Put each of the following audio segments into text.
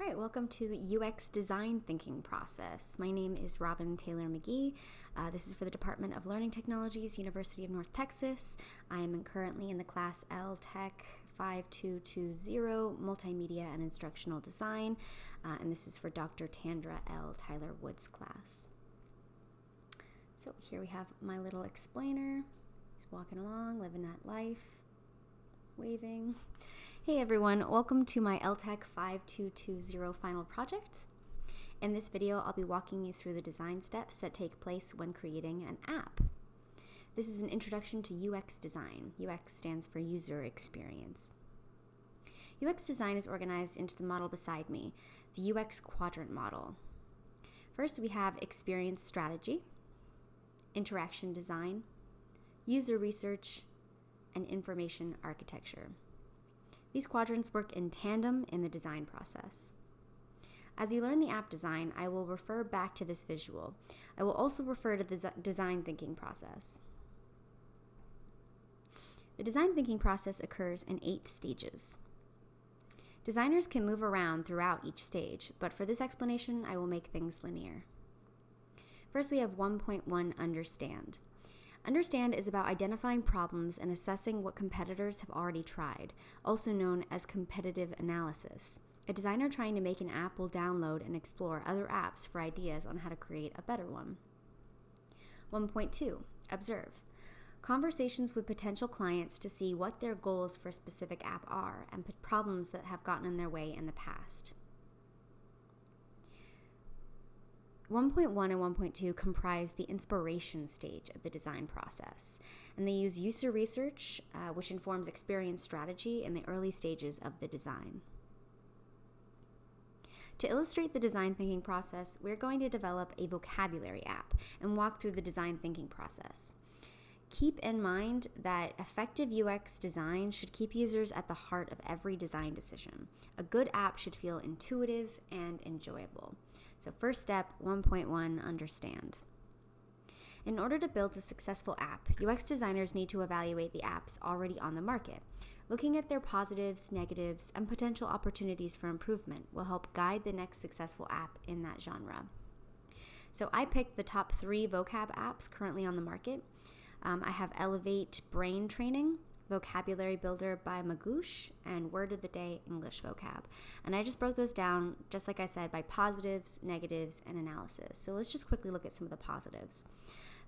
All right, welcome to UX Design Thinking Process. My name is Robin Taylor McGee. This is for the Department of Learning Technologies, University of North Texas. I am currently in the class LTEC 5220, Multimedia and Instructional Design, and this is for Dr. Tandra L. Tyler Wood's class. So here we have my little explainer. He's walking along, living that life, waving. Hey everyone, welcome to my LTEC 5220 final project. In this video, I'll be walking you through the design steps that take place when creating an app. This is an introduction to UX design. UX stands for user experience. UX design is organized into the model beside me, the UX quadrant model. First, we have experience strategy, interaction design, user research, and information architecture. These quadrants work in tandem in the design process. As you learn the app design, I will refer back to this visual. I will also refer to the design thinking process. The design thinking process occurs in 8 stages. Designers can move around throughout each stage, but for this explanation, I will make things linear. First, we have 1.1 Understand. Understand is about identifying problems and assessing what competitors have already tried, also known as competitive analysis. A designer trying to make an app will download and explore other apps for ideas on how to create a better one. 1.2 Observe. Conversations with potential clients to see what their goals for a specific app are and problems that have gotten in their way in the past. 1.1 and 1.2 comprise the inspiration stage of the design process, and they use user research, which informs experience strategy in the early stages of the design. To illustrate the design thinking process, we're going to develop a vocabulary app and walk through the design thinking process. Keep in mind that effective UX design should keep users at the heart of every design decision. A good app should feel intuitive and enjoyable. So first step, 1.1, Understand. In order to build a successful app, UX designers need to evaluate the apps already on the market. Looking at their positives, negatives, and potential opportunities for improvement will help guide the next successful app in that genre. So I picked the top 3 vocab apps currently on the market. I have Elevate Brain Training, Vocabulary Builder by Magoosh, and Word of the Day English Vocab. And I just broke those down, just like I said, by positives, negatives, and analysis. So let's just quickly look at some of the positives.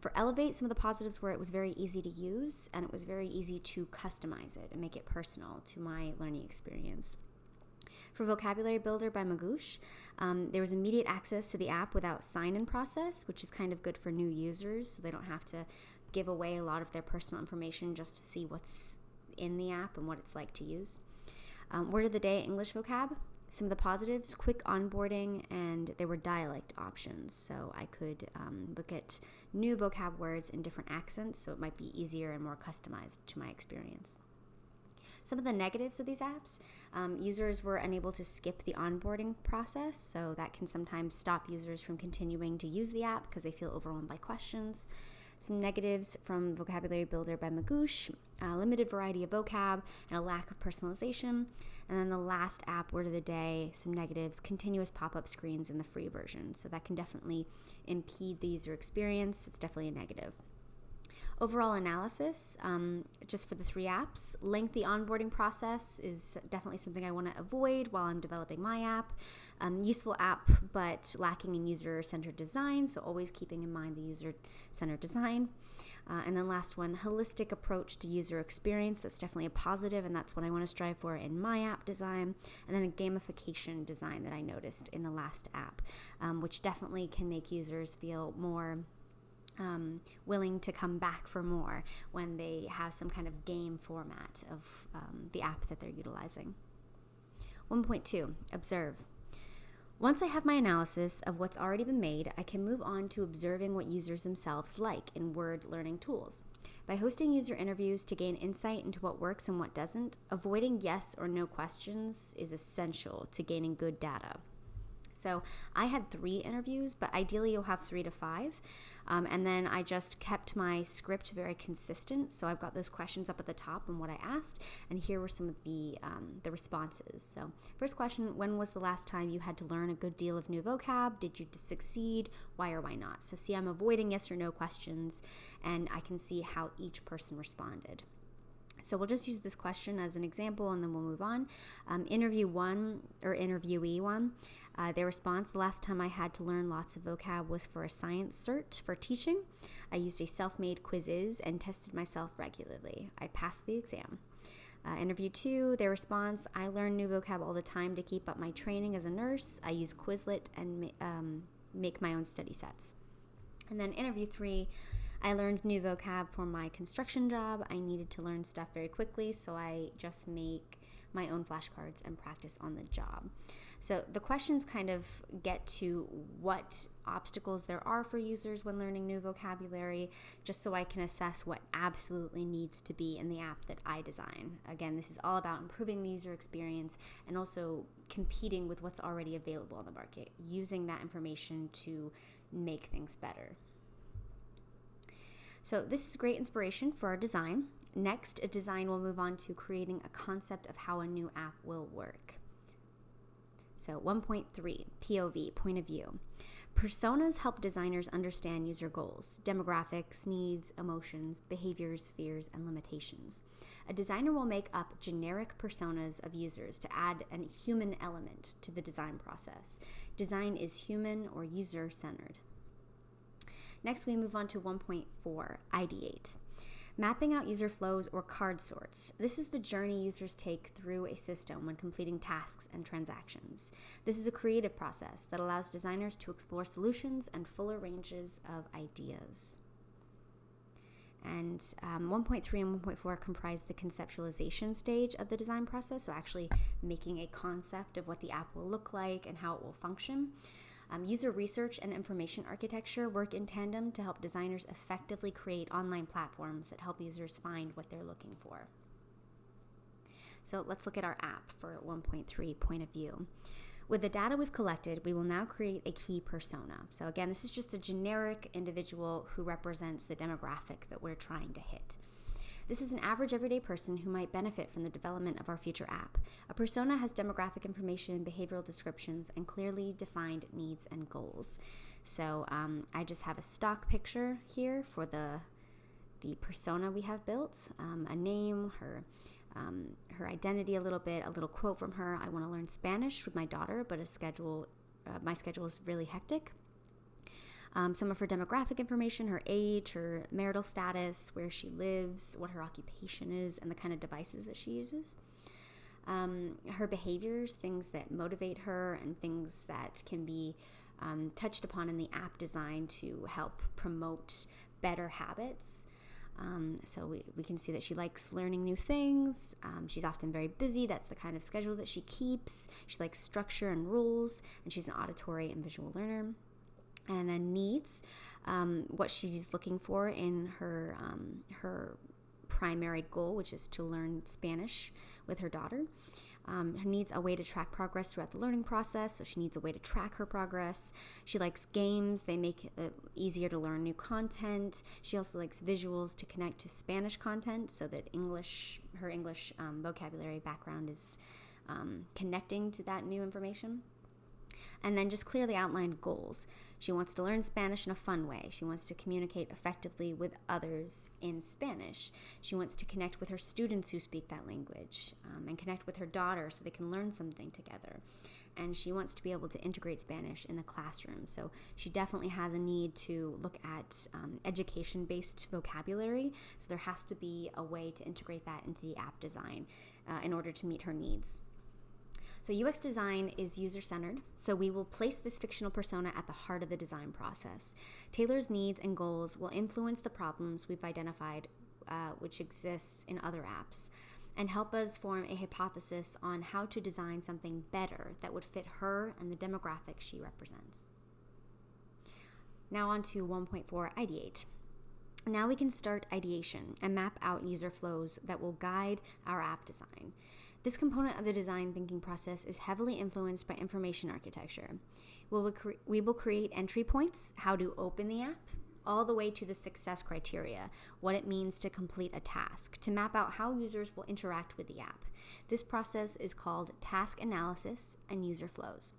For Elevate, some of the positives were it was very easy to use, and it was very easy to customize it and make it personal to my learning experience. For Vocabulary Builder by Magoosh, there was immediate access to the app without sign-in process, which is kind of good for new users, so they don't have to give away a lot of their personal information just to see what's in the app and what it's like to use. Word of the Day English Vocab. Some of the positives, quick onboarding, and there were dialect options. So I could look at new vocab words in different accents, so it might be easier and more customized to my experience. Some of the negatives of these apps, users were unable to skip the onboarding process, so that can sometimes stop users from continuing to use the app because they feel overwhelmed by questions. Some negatives from Vocabulary Builder by Magoosh, a limited variety of vocab, and a lack of personalization. And then the last app, Word of the Day, some negatives, continuous pop-up screens in the free version. So that can definitely impede the user experience. It's definitely a negative. Overall analysis, just for the 3 apps, lengthy onboarding process is definitely something I want to avoid while I'm developing my app. Useful app, but lacking in user-centered design, so always keeping in mind the user-centered design. And then last one, holistic approach to user experience. That's definitely a positive, and that's what I want to strive for in my app design. And then a gamification design that I noticed in the last app, which definitely can make users feel more willing to come back for more when they have some kind of game format of the app that they're utilizing. 1.2, Observe. Once I have my analysis of what's already been made, I can move on to observing what users themselves like in word learning tools. By hosting user interviews to gain insight into what works and what doesn't, avoiding yes or no questions is essential to gaining good data. So I had 3 interviews, but ideally you'll have 3 to 5. And then I just kept my script very consistent. So I've got those questions up at the top and what I asked. And here were some of the responses. So first question, when was the last time you had to learn a good deal of new vocab? Did you succeed? Why or why not? So see, I'm avoiding yes or no questions, and I can see how each person responded. So we'll just use this question as an example, and then we'll move on. Interviewee 1, their response, the last time I had to learn lots of vocab was for a science cert for teaching. I used a self-made quizzes and tested myself regularly. I passed the exam. Interview 2, their response, I learn new vocab all the time to keep up my training as a nurse. I use Quizlet and make my own study sets. And then interview 3, I learned new vocab for my construction job. I needed to learn stuff very quickly, so I just make my own flashcards and practice on the job. So the questions kind of get to what obstacles there are for users when learning new vocabulary, just so I can assess what absolutely needs to be in the app that I design. Again, this is all about improving the user experience and also competing with what's already available on the market, using that information to make things better. So this is great inspiration for our design. Next, a design will move on to creating a concept of how a new app will work. So 1.3, POV, point of view. Personas help designers understand user goals, demographics, needs, emotions, behaviors, fears, and limitations. A designer will make up generic personas of users to add a human element to the design process. Design is human or user-centered. Next, we move on to 1.4, ideate. Mapping out user flows or card sorts. This is the journey users take through a system when completing tasks and transactions. This is a creative process that allows designers to explore solutions and fuller ranges of ideas. And 1.3 and 1.4 comprise the conceptualization stage of the design process, so actually making a concept of what the app will look like and how it will function. User research and information architecture work in tandem to help designers effectively create online platforms that help users find what they're looking for. So let's look at our app for 1.3, point of view. With the data we've collected, we will now create a key persona. So again, this is just a generic individual who represents the demographic that we're trying to hit. This is an average everyday person who might benefit from the development of our future app. A persona has demographic information, behavioral descriptions, and clearly defined needs and goals. So I just have a stock picture here for the persona we have built, a name, her identity a little bit, a little quote from her. I want to learn Spanish with my daughter, but my schedule is really hectic. Some of her demographic information, her age, her marital status, where she lives, what her occupation is, and the kind of devices that she uses. Her behaviors, things that motivate her, and things that can be touched upon in the app design to help promote better habits. So we can see that she likes learning new things. She's often very busy. That's the kind of schedule that she keeps. She likes structure and rules, and she's an auditory and visual learner. And then needs, what she's looking for in her primary goal, which is to learn Spanish with her daughter. Her needs a way to track progress throughout the learning process, so she needs a way to track her progress. She likes games. They make it easier to learn new content. She also likes visuals to connect to Spanish content, so that her English vocabulary background is connecting to that new information. And then just clearly outlined goals. She wants to learn Spanish in a fun way. She wants to communicate effectively with others in Spanish. She wants to connect with her students who speak that language and connect with her daughter so they can learn something together. And she wants to be able to integrate Spanish in the classroom. So she definitely has a need to look at education-based vocabulary. So there has to be a way to integrate that into the app design in order to meet her needs. So UX design is user-centered, so we will place this fictional persona at the heart of the design process. Taylor's needs and goals will influence the problems we've identified, which exists in other apps, and help us form a hypothesis on how to design something better that would fit her and the demographic she represents. Now on to 1.4, ideate. Now we can start ideation and map out user flows that will guide our app design. This component of the design thinking process is heavily influenced by information architecture. We will create entry points, how to open the app, all the way to the success criteria, what it means to complete a task, to map out how users will interact with the app. This process is called task analysis and user flows.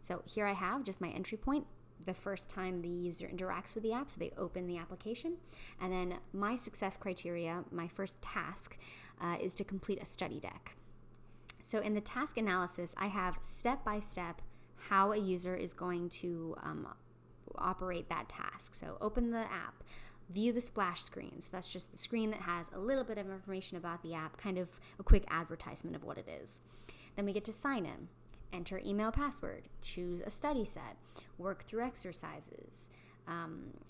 So here I have just my entry point, the first time the user interacts with the app, so they open the application. And then my success criteria, my first task, is to complete a study deck. So in the task analysis, I have step-by-step how a user is going to operate that task. So open the app, view the splash screen. So that's just the screen that has a little bit of information about the app, kind of a quick advertisement of what it is. Then we get to sign in, enter email password, choose a study set, work through exercises,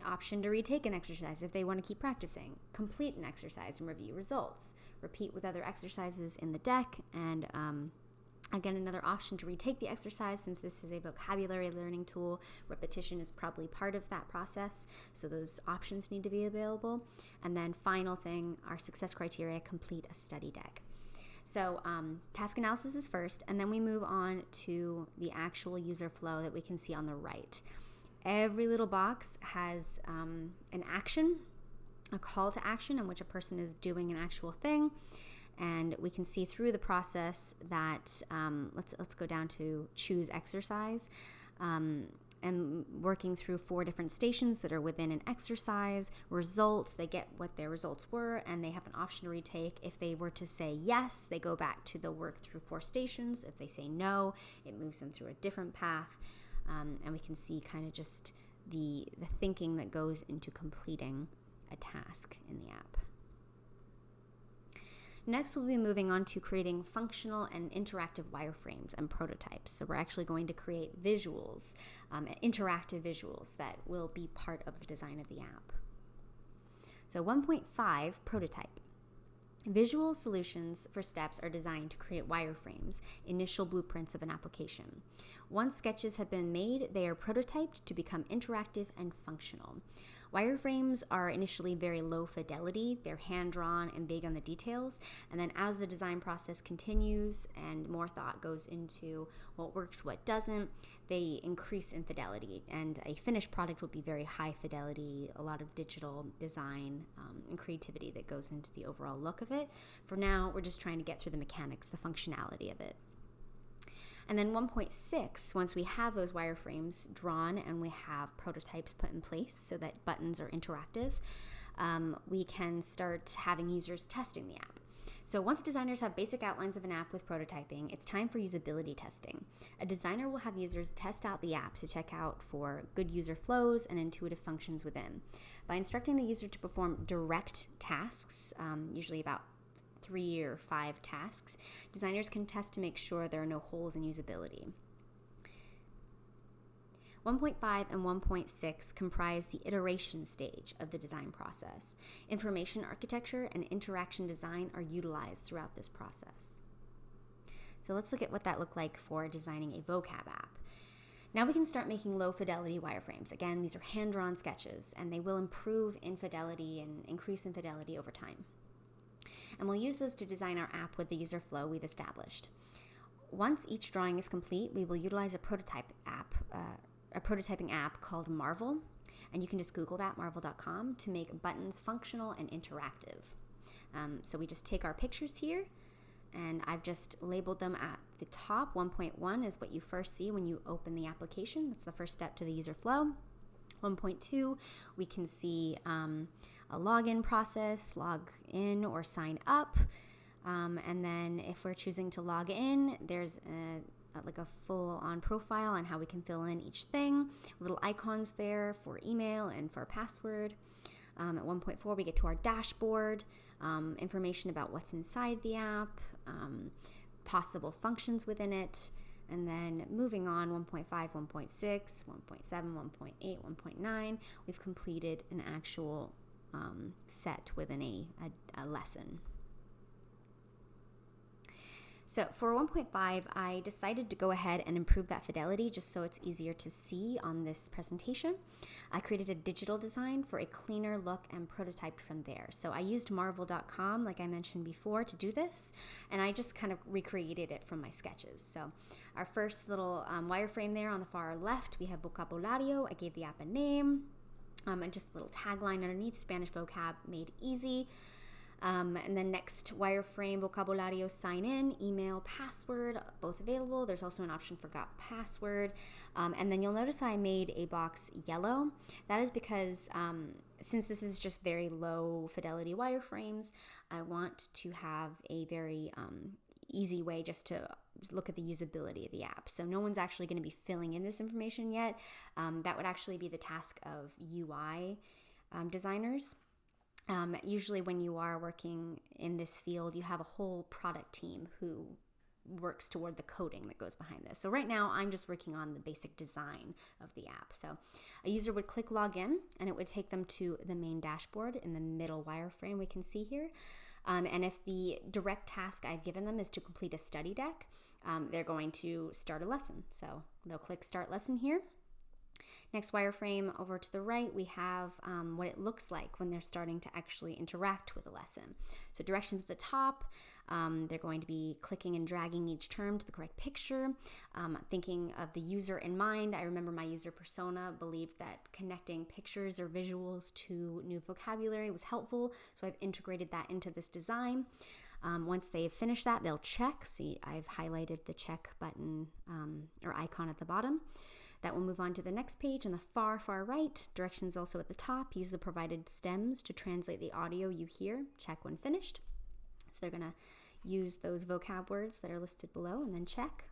option to retake an exercise if they want to keep practicing, complete an exercise and review results, repeat with other exercises in the deck, and again, another option to retake the exercise. Since this is a vocabulary learning tool, repetition is probably part of that process, so those options need to be available. And then final thing, our success criteria, complete a study deck. So task analysis is first, and then we move on to the actual user flow that we can see on the right. Every little box has an action, a call to action in which a person is doing an actual thing. And we can see through the process that, let's go down to choose exercise, and working through 4 different stations that are within an exercise. Results, they get what their results were, and they have an option to retake. If they were to say yes, they go back to the work through 4 stations. If they say no, it moves them through a different path. And we can see kind of just the thinking that goes into completing a task in the app. Next, we'll be moving on to creating functional and interactive wireframes and prototypes. So we're actually going to create visuals, interactive visuals that will be part of the design of the app. So 1.5, prototype. Visual solutions for steps are designed to create wireframes, initial blueprints of an application. Once sketches have been made, they are prototyped to become interactive and functional. Wireframes are initially very low fidelity, they're hand-drawn and big on the details, and then as the design process continues and more thought goes into what works, what doesn't, they increase in fidelity, and a finished product will be very high fidelity, a lot of digital design and creativity that goes into the overall look of it. For now, we're just trying to get through the mechanics, the functionality of it. And then 1.6, once we have those wireframes drawn and we have prototypes put in place so that buttons are interactive, we can start having users testing the app. So once designers have basic outlines of an app with prototyping, it's time for usability testing. A designer will have users test out the app to check out for good user flows and intuitive functions within. By instructing the user to perform direct tasks, usually about 3 or 5 tasks, designers can test to make sure there are no holes in usability. 1.5 and 1.6 comprise the iteration stage of the design process. Information architecture and interaction design are utilized throughout this process. So let's look at what that looked like for designing a vocab app. Now we can start making low fidelity wireframes. Again, these are hand-drawn sketches, and they will improve in fidelity and increase in fidelity over time. And we'll use those to design our app with the user flow we've established. Once each drawing is complete, we will utilize a prototyping app called Marvel, and you can just Google that, marvel.com, to make buttons functional and interactive. So we just take our pictures here, and I've just labeled them at the top. 1.1 is what you first see when you open the application. That's the first step to the user flow. 1.2, we can see a login process, log in or sign up. And then if we're choosing to log in, there's like a full-on profile on how we can fill in each thing. Little icons there for email and for password. At 1.4, we get to our dashboard, information about what's inside the app, possible functions within it. And then moving on, 1.5, 1.6, 1.7, 1.8, 1.9, we've completed an actual set within a lesson. So for 1.5, I decided to go ahead and improve that fidelity just so it's easier to see on this presentation. I created a digital design for a cleaner look and prototyped from there. So I used marvel.com, like I mentioned before, to do this, and I just kind of recreated it from my sketches. So our first little wireframe there on the far left, we have vocabulario. I gave the app a name, and just a little tagline underneath, Spanish vocab made easy. And then next wireframe, vocabulario, sign in, email, password, both available. There's also an option for forgot password. And then you'll notice I made a box yellow. That is because since this is just very low fidelity wireframes, I want to have a very easy way just to look at the usability of the app. So no one's actually going to be filling in this information yet. That would actually be the task of UI designers. Usually when you are working in this field, you have a whole product team who works toward the coding that goes behind this. So right now I'm just working on the basic design of the app. So a user would click login and it would take them to the main dashboard in the middle wireframe we can see here. And if the direct task I've given them is to complete a study deck, they're going to start a lesson. So they'll click start lesson here. Next wireframe over to the right, we have what it looks like when they're starting to actually interact with a lesson. So directions at the top, they're going to be clicking and dragging each term to the correct picture. Thinking of the user in mind, I remember my user persona believed that connecting pictures or visuals to new vocabulary was helpful, so I've integrated that into this design. Once they've finished that, they'll check. See, I've highlighted the check button or icon at the bottom. That will move on to the next page on the far right. Directions also at the top. Use the provided stems to translate the audio you hear. Check when finished. So they're going to use those vocab words that are listed below and then check.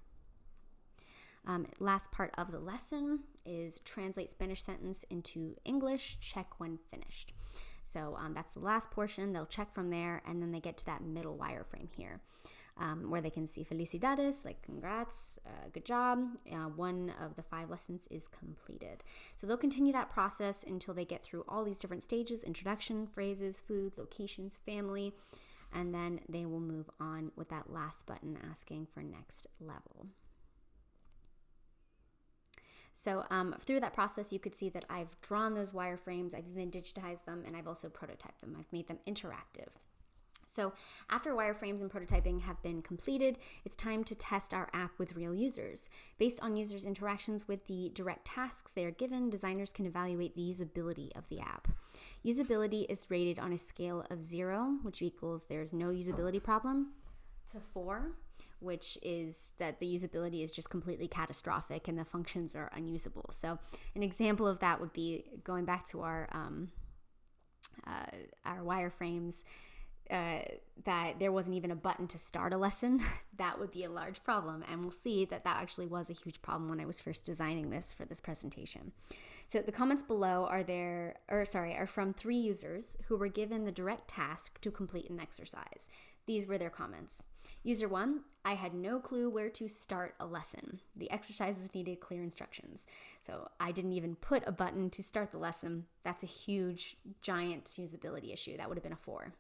Last part of the lesson is translate Spanish sentence into English. Check when finished. So that's the last portion. They'll check from there, and then they get to that middle wireframe here. Where they can see felicidades, like congrats, good job. One of the 5 lessons is completed. So they'll continue that process until they get through all these different stages: introduction, phrases, food, locations, family, and then they will move on with that last button asking for next level. So through that process, you could see that I've drawn those wireframes, I've even digitized them, and I've also prototyped them. I've made them interactive. So after wireframes and prototyping have been completed, it's time to test our app with real users. Based on users' interactions with the direct tasks they are given, designers can evaluate the usability of the app. Usability is rated on a scale of 0, which equals there's no usability problem, to 4, which is that the usability is just completely catastrophic and the functions are unusable. So an example of that would be going back to our wireframes, that there wasn't even a button to start a lesson. That would be a large problem, and we'll see that that actually was a huge problem when I was first designing this for this presentation. So the comments below are from 3 users who were given the direct task to complete an exercise. These were their comments. User 1, I had no clue where to start a lesson. The exercises needed clear instructions. So I didn't even put a button to start the lesson. That's a huge, giant usability issue. That would have been a 4.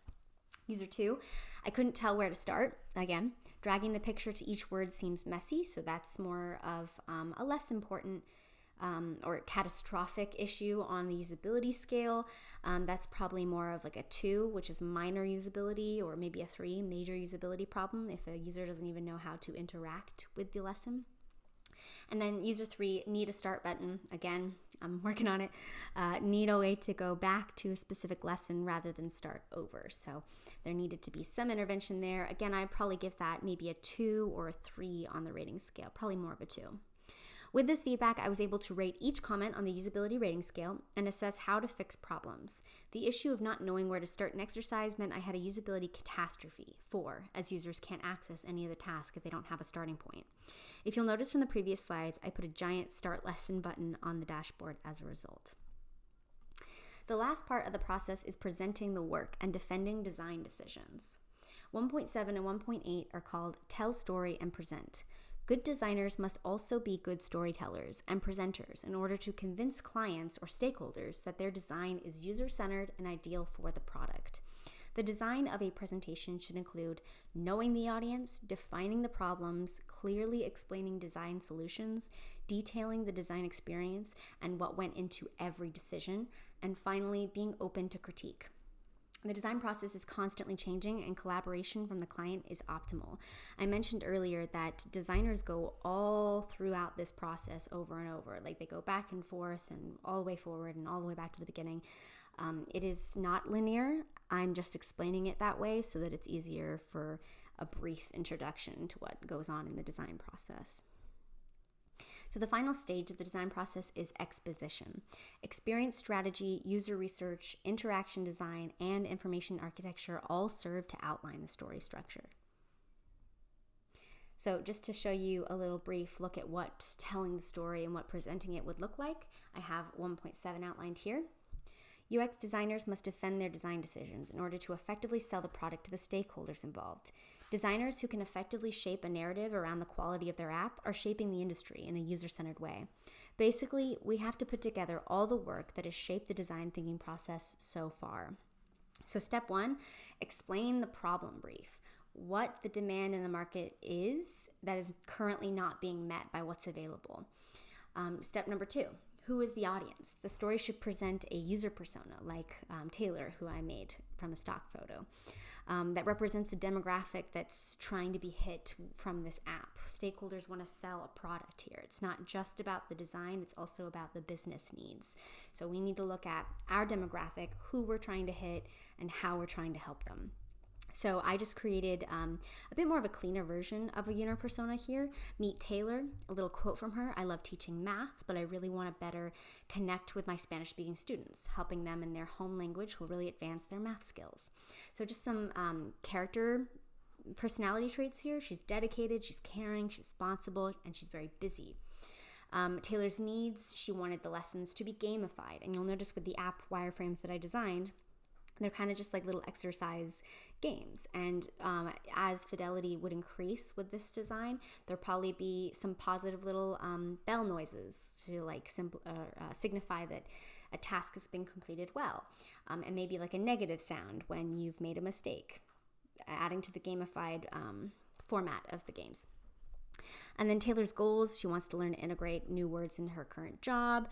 User 2, I couldn't tell where to start. Again, dragging the picture to each word seems messy, so that's more of a less important or catastrophic issue on the usability scale. That's probably more of like a 2, which is minor usability, or maybe a 3, major usability problem if a user doesn't even know how to interact with the lesson. And then user 3, need a start button. Again, I'm working on it. Need a way to go back to a specific lesson rather than start over. So there needed to be some intervention there. Again, I'd probably give that maybe a 2 or a 3 on the rating scale, probably more of a 2. With this feedback, I was able to rate each comment on the usability rating scale and assess how to fix problems. The issue of not knowing where to start an exercise meant I had a usability catastrophe, 4, as users can't access any of the tasks if they don't have a starting point. If you'll notice from the previous slides, I put a giant start lesson button on the dashboard as a result. The last part of the process is presenting the work and defending design decisions. 1.7 and 1.8 are called Tell Story and Present. Good designers must also be good storytellers and presenters in order to convince clients or stakeholders that their design is user-centered and ideal for the product. The design of a presentation should include knowing the audience, defining the problems, clearly explaining design solutions, detailing the design experience and what went into every decision, and finally, being open to critique. The design process is constantly changing and collaboration from the client is optimal. I mentioned earlier that designers go all throughout this process over and over. Like they go back and forth and all the way forward and all the way back to the beginning. It is not linear. I'm just explaining it that way so that it's easier for a brief introduction to what goes on in the design process. So the final stage of the design process is exposition. Experience strategy, user research, interaction design, and information architecture all serve to outline the story structure. So just to show you a little brief look at what telling the story and what presenting it would look like, I have 1.7 outlined here. UX designers must defend their design decisions in order to effectively sell the product to the stakeholders involved. Designers who can effectively shape a narrative around the quality of their app are shaping the industry in a user-centered way. Basically, we have to put together all the work that has shaped the design thinking process so far. So step 1, explain the problem brief. What the demand in the market is that is currently not being met by what's available. Step number 2, who is the audience? The story should present a user persona like Taylor, who I made from a stock photo. That represents a demographic that's trying to be hit from this app. Stakeholders want to sell a product here. It's not just about the design, it's also about the business needs. So we need to look at our demographic, who we're trying to hit, and how we're trying to help them. So I just created a bit more of a cleaner version of a user persona here. Meet Taylor, a little quote from her. I love teaching math, but I really want to better connect with my Spanish-speaking students. Helping them in their home language will really advance their math skills. So just some character personality traits here. She's dedicated, she's caring, she's responsible, and she's very busy. Taylor's needs, she wanted the lessons to be gamified. And you'll notice with the app wireframes that I designed, they're kind of just like little exercise games. And as fidelity would increase with this design, there'll probably be some positive little bell noises to like signify that a task has been completed well. And maybe like a negative sound when you've made a mistake, adding to the gamified format of the games. And then Taylor's goals, she wants to learn to integrate new words into her current job.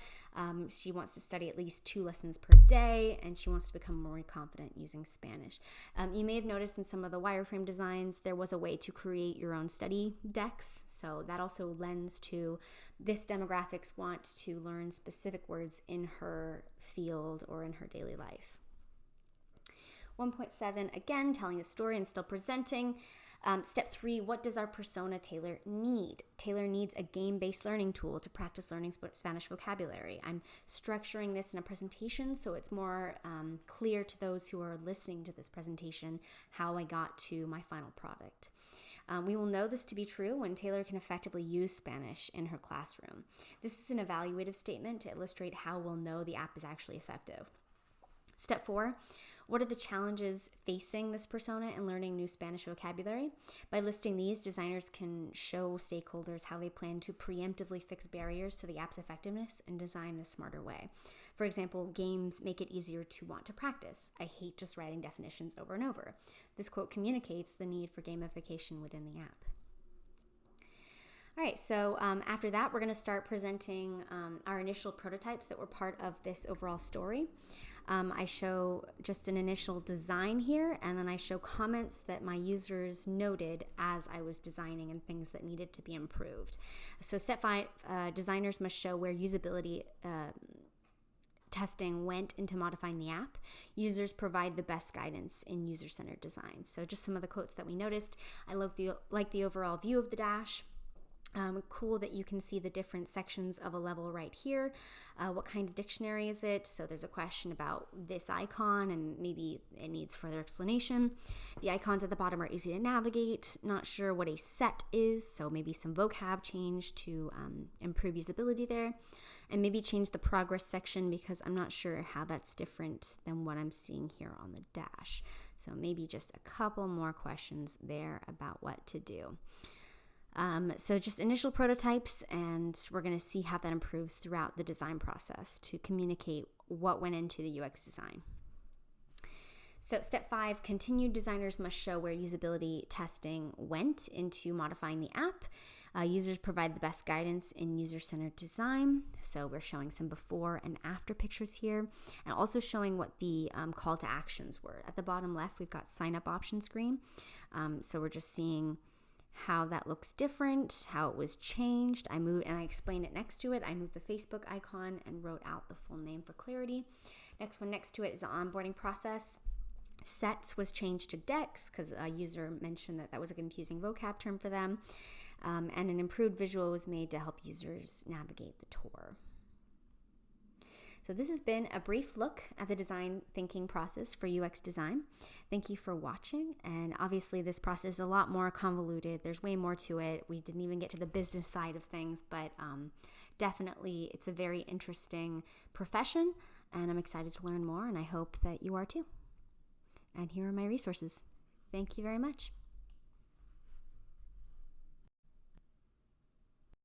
She wants to study at least 2 lessons per day, and she wants to become more confident using Spanish. You may have noticed in some of the wireframe designs, there was a way to create your own study decks. So that also lends to this demographics want to learn specific words in her field or in her daily life. 1.7, again, telling the story and still presenting. Step 3, what does our persona Taylor need? Taylor needs a game-based learning tool to practice learning Spanish vocabulary. I'm structuring this in a presentation so it's more clear to those who are listening to this presentation how I got to my final product. We will know this to be true when Taylor can effectively use Spanish in her classroom. This is an evaluative statement to illustrate how we'll know the app is actually effective. Step 4, what are the challenges facing this persona in learning new Spanish vocabulary? By listing these, designers can show stakeholders how they plan to preemptively fix barriers to the app's effectiveness and design in a smarter way. For example, games make it easier to want to practice. I hate just writing definitions over and over. This quote communicates the need for gamification within the app. All right, so after that, we're going to start presenting our initial prototypes that were part of this overall story. I show just an initial design here, and then I show comments that my users noted as I was designing and things that needed to be improved. So step 5, designers must show where usability testing went into modifying the app. Users provide the best guidance in user-centered design. So just some of the quotes that we noticed. I like the overall view of the dash. Cool that you can see the different sections of a level right here. What kind of dictionary is it? So there's a question about this icon and maybe it needs further explanation. The icons at the bottom are easy to navigate. Not sure what a set is, so maybe some vocab change to improve usability there. And maybe change the progress section because I'm not sure how that's different than what I'm seeing here on the dash. So maybe just a couple more questions there about what to do. So just initial prototypes, and we're going to see how that improves throughout the design process to communicate what went into the UX design. So step 5, continued designers must show where usability testing went into modifying the app. Users provide the best guidance in user-centered design. So we're showing some before and after pictures here, and also showing what the call to actions were. At the bottom left, we've got sign up option screen. So we're just seeing how that looks different, how it was changed. I moved, and I explained it next to it. I moved the Facebook icon and wrote out the full name for clarity. Next one next to it is the onboarding process. Sets was changed to decks because a user mentioned that was a confusing vocab term for them. And an improved visual was made to help users navigate the tour. So this has been a brief look at the design thinking process for UX design. Thank you for watching. And obviously this process is a lot more convoluted. There's way more to it. We didn't even get to the business side of things, but definitely it's a very interesting profession, and I'm excited to learn more, and I hope that you are too. And here are my resources. Thank you very much.